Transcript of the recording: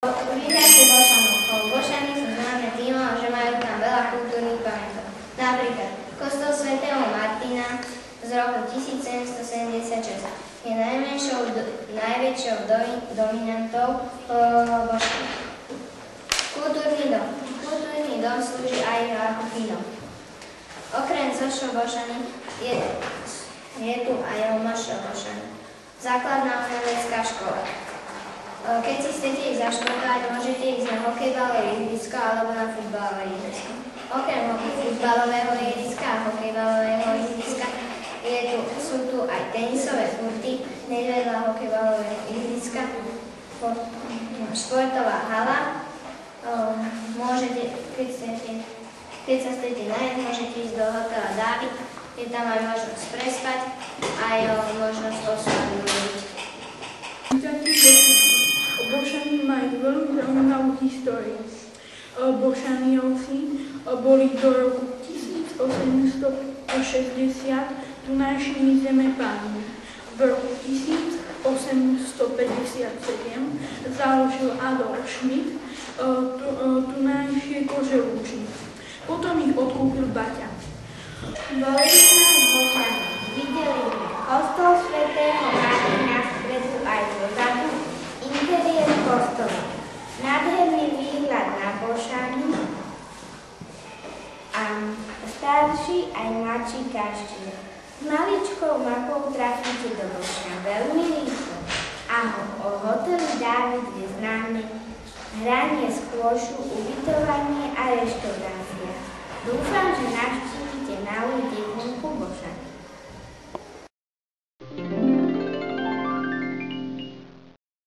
Vítajte Bošanov. Bošany sú známe tým, že majú tam veľa kultúrnych pamiatok. Napríklad kostol svätého Martina z roku 1776 je najväčšou dominantou Bošanov. Kultúrny dom slúži aj ako kino. Okrem Zošov Bošany je tu aj Mošov Bošany, základná umelecká škola. Keď si chcete ísť zašportovať, môžete ísť na hokejbalové ihrisko alebo na futbalové ihrisko. Okrem futbalového ihriska a hokejbalového ihriska sú tu aj tenisové kurty, vedľa hokejbalového ihriska, športová hala. Keď sa chcete najesť, môžete ísť do hotela Dávid, je tam aj možnosť prespať a aj možnosť oslavovať. Bošany majú veľmi zaujímavú históriu. Bošaniovci boli do roku 1860 tunajšími zemepánmi. V roku 1857 založil Adolf Schmidt tunajšie koželúčky. Potom ich odkúpil Baťa. Boli sme v Bošani. Videli sme kostol svätého Martina vpredu aj dozadu, interiér kostola, nádherný výhľad na Bošany a starší aj mladší kaštieľ. S maličkou mapou trafíte do Bošňa veľmi rýchlo. O hoteli Dávid je známe hranie skôšu, ubytovanie a reštaurácia. Dúfam, že navštívite malú